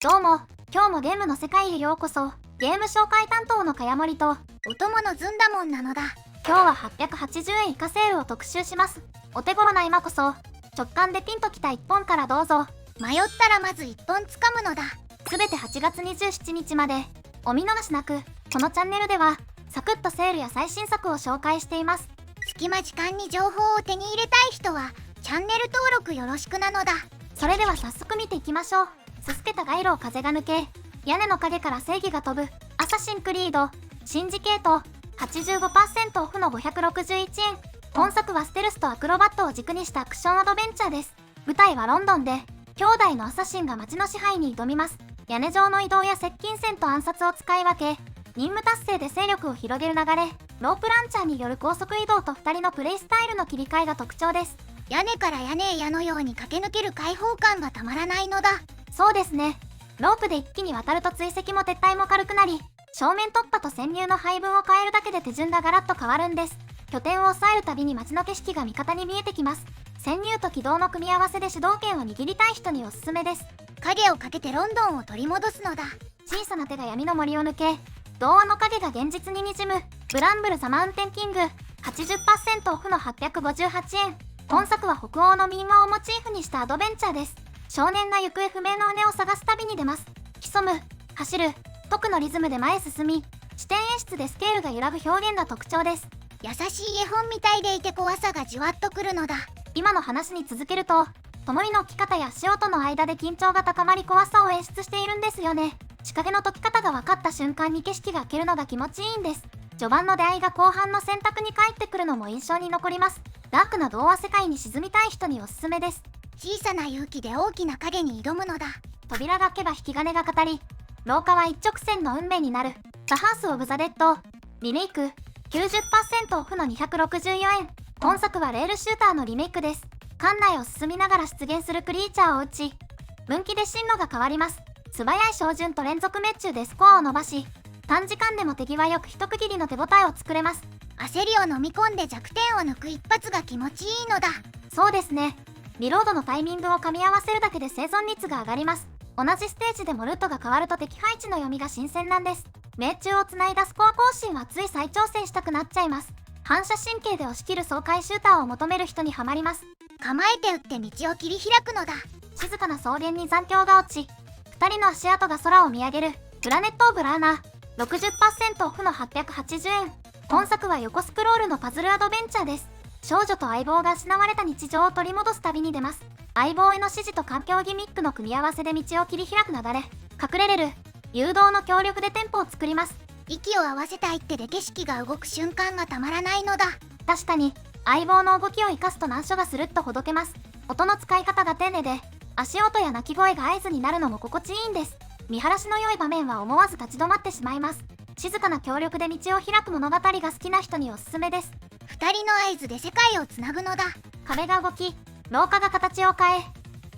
どうも、今日もゲームの世界へようこそ。ゲーム紹介担当のかやもりと、お供のずんだもんなのだ。今日は880円以下セールを特集します。お手頃な今こそ、直感でピンときた1本からどうぞ。迷ったらまず1本つかむのだ。すべて8月27日まで、お見逃しなく。このチャンネルでは、サクッとセールや最新作を紹介しています。隙間時間に情報を手に入れたい人は、チャンネル登録よろしくなのだ。それでは早速見ていきましょう。すすけた街路を風が抜け、屋根の陰から正義が飛ぶ、アサシンクリード、シンジケート、85% オフの561円。本作はステルスとアクロバットを軸にしたアクションアドベンチャーです。舞台はロンドンで、兄弟のアサシンが街の支配に挑みます。屋根上の移動や接近戦と暗殺を使い分け、任務達成で勢力を広げる流れ、ロープランチャーによる高速移動と2人のプレイスタイルの切り替えが特徴です。屋根から屋根へ矢のように駆け抜ける開放感がたまらないのだ。そうですね。ロープで一気に渡ると追跡も撤退も軽くなり、正面突破と潜入の配分を変えるだけで手順がガラッと変わるんです。拠点を抑えるたびに街の景色が味方に見えてきます。潜入と軌道の組み合わせで主導権を握りたい人におすすめです。影をかけてロンドンを取り戻すのだ。小さな手が闇の森を抜け、童話の影が現実に滲む、ブランブル・ザ・マウンテン・キング、80% オフの858円。本作は北欧の民話をモチーフにしたアドベンチャーです。少年が行方不明の姉を探す旅に出ます。潜む、走る、特のリズムで前へ進み、視点演出でスケールが揺らぐ表現が特徴です。優しい絵本みたいでいて怖さがじわっとくるのだ。今の話に続けると、灯りの置き方や足音の間で緊張が高まり怖さを演出しているんですよね。仕掛けの解き方が分かった瞬間に景色が明けるのが気持ちいいんです。序盤の出会いが後半の選択に返ってくるのも印象に残ります。ダークな童話世界に沈みたい人におすすめです。小さな勇気で大きな影に挑むのだ。扉が開けば引き金が語り、廊下は一直線の運命になる。ザ・ハウス・オブ・ザ・デッドリメイク、 90% オフの264円。本作はレールシューターのリメイクです。館内を進みながら出現するクリーチャーを撃ち、分岐で進路が変わります。素早い照準と連続命中でスコアを伸ばし、短時間でも手際よく一区切りの手応えを作れます。焦りを飲み込んで弱点を抜く一発が気持ちいいのだ。そうですね。リロードのタイミングを噛み合わせるだけで生存率が上がります。同じステージでもルートが変わると敵配置の読みが新鮮なんです。命中をつないだスコア更新はつい再挑戦したくなっちゃいます。反射神経で押し切る爽快シューターを求める人にはまります。構えて打って道を切り開くのだ。静かな草原に残響が落ち、2人の足跡が空を見上げる。プラネット・オブ・ラーナー、60% オフの880円。本作は横スクロールのパズルアドベンチャーです。少女と相棒が失われた日常を取り戻す旅に出ます。相棒への指示と環境ギミックの組み合わせで道を切り開くなだれ、隠れれる、誘導の協力でテンポを作ります。息を合わせた一手で景色が動く瞬間がたまらないのだ。確かに、相棒の動きを生かすと難所がスルッとほどけます。音の使い方が丁寧で、足音や鳴き声が合図になるのも心地いいんです。見晴らしの良い場面は思わず立ち止まってしまいます。静かな協力で道を開く物語が好きな人におすすめです。二人の合図で世界をつなぐのだ。壁が動き、廊下が形を変え、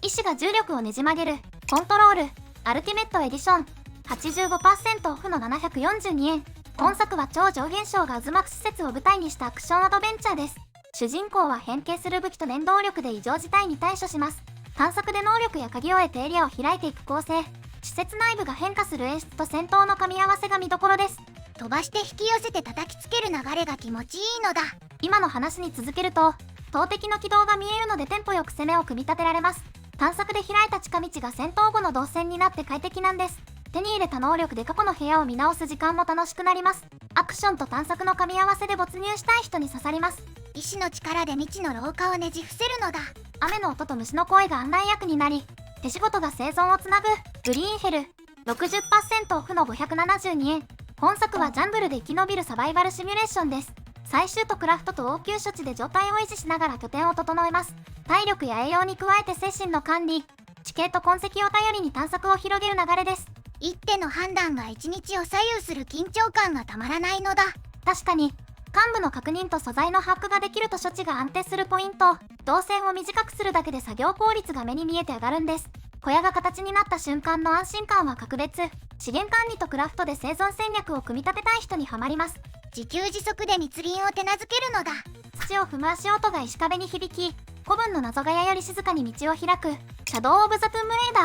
意志が重力をねじ曲げる。コントロール、アルティメットエディション、85% オフの742円。本作は超常現象が渦巻く施設を舞台にしたアクションアドベンチャーです。主人公は変形する武器と念動力で異常事態に対処します。探索で能力や鍵を得てエリアを開いていく構成。施設内部が変化する演出と戦闘の噛み合わせが見どころです。飛ばして引き寄せて叩きつける流れが気持ちいいのだ。今の話に続けると、投擲の軌道が見えるのでテンポよく攻めを組み立てられます。探索で開いた近道が戦闘後の動線になって快適なんです。手に入れた能力で過去の部屋を見直す時間も楽しくなります。アクションと探索の噛み合わせで没入したい人に刺さります。意志の力で未知の廊下をねじ伏せるのだ。雨の音と虫の声が案内役になり、手仕事が生存をつなぐ。グリーンヘル、60% オフの572円。本作はジャングルで生き延びるサバイバルシミュレーションです。採集とクラフトと応急処置で状態を維持しながら拠点を整えます。体力や栄養に加えて精神の管理、地形と痕跡を頼りに探索を広げる流れです。一手の判断が一日を左右する緊張感がたまらないのだ。確かに、幹部の確認と素材の把握ができると処置が安定するポイント。動線を短くするだけで作業効率が目に見えて上がるんです。小屋が形になった瞬間の安心感は格別。資源管理とクラフトで生存戦略を組み立てたい人にはまります。自給自足で密林を手なずけるのだ。土を踏む足音が石壁に響き、古文の謎がやより静かに道を開く。シャドウ・オブ・ザ・トゥームレイダ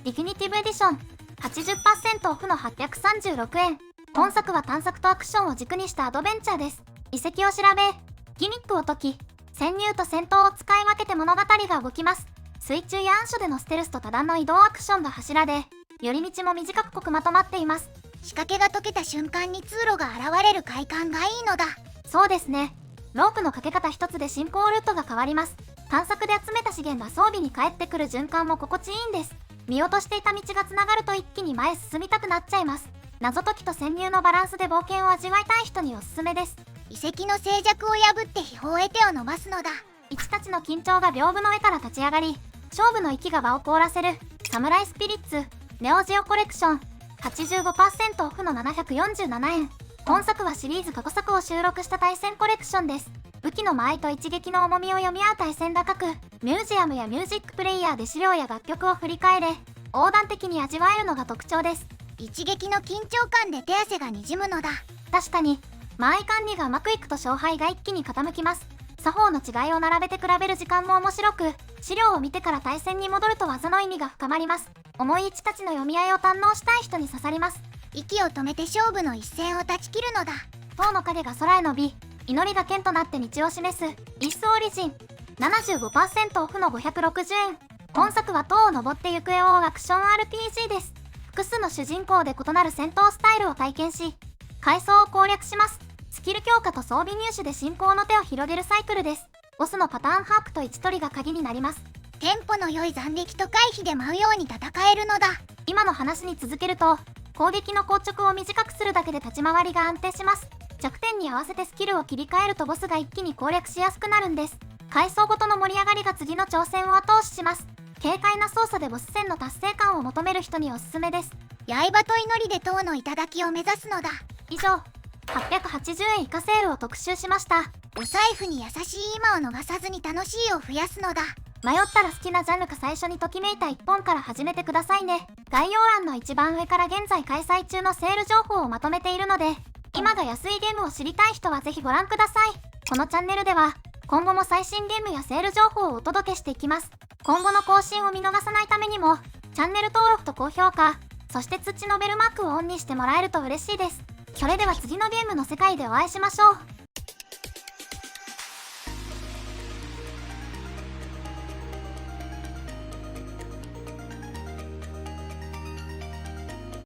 ー。ディフィニティブエディション 80% オフの836円。本作は探索とアクションを軸にしたアドベンチャーです。遺跡を調べ、ギミックを解き、潜入と戦闘を使い分けて物語が動きます。水中や暗所でのステルスと多段の移動アクションが柱で、寄り道も短く濃くまとまっています。仕掛けが解けた瞬間に通路が現れる快感がいいのだ。そうですね。ロープのかけ方一つで進行ルートが変わります。探索で集めた資源が装備に返ってくる循環も心地いいんです。見落としていた道がつながると一気に前進みたくなっちゃいます。謎解きと潜入のバランスで冒険を味わいたい人におすすめです。遺跡の静寂を破って秘宝へ手を伸ばすのだ。一たちの緊張が屏風の上から立ち上がり、勝負の息が場を凍らせるサムライスピリッツネオジオコレクション 85% オフの747円。本作はシリーズ過去作を収録した対戦コレクションです。武器の間合いと一撃の重みを読み合う対戦高く、ミュージアムやミュージックプレイヤーで資料や楽曲を振り返れ、横断的に味わえるのが特徴です。一撃の緊張感で手汗がにじむのだ。確かに、間合い管理がうまくいくと勝敗が一気に傾きます。作法の違いを並べて比べる時間も面白く、資料を見てから対戦に戻ると技の意味が深まります。重い位置たちの読み合いを堪能したい人に刺さります。息を止めて勝負の一戦を断ち切るのだ。塔の影が空へ伸び、祈りが剣となって道を示すイースオリジン 75% オフの560円。本作は塔を登って行方を追うアクション RPG です。複数の主人公で異なる戦闘スタイルを体験し、階層を攻略します。スキル強化と装備入手で進行の手を広げるサイクルです。ボスのパターン把握と位置取りが鍵になります。テンポの良い斬撃と回避で舞うように戦えるのだ。今の話に続けると、攻撃の硬直を短くするだけで立ち回りが安定します。弱点に合わせてスキルを切り替えるとボスが一気に攻略しやすくなるんです。階層ごとの盛り上がりが次の挑戦を後押しします。軽快な操作でボス戦の達成感を求める人におすすめです。刃と祈りで塔の頂を目指すのだ。以上、880円以下セールを特集しました。お財布に優しい今を逃さずに楽しいを増やすのだ。迷ったら好きなジャンルか最初にときめいた1本から始めてくださいね。概要欄の一番上から現在開催中のセール情報をまとめているので、今が安いゲームを知りたい人はぜひご覧ください。このチャンネルでは、今後も最新ゲームやセール情報をお届けしていきます。今後の更新を見逃さないためにも、チャンネル登録と高評価、そして通知のベルマークをオンにしてもらえると嬉しいです。それでは次のゲームの世界でお会いしましょう。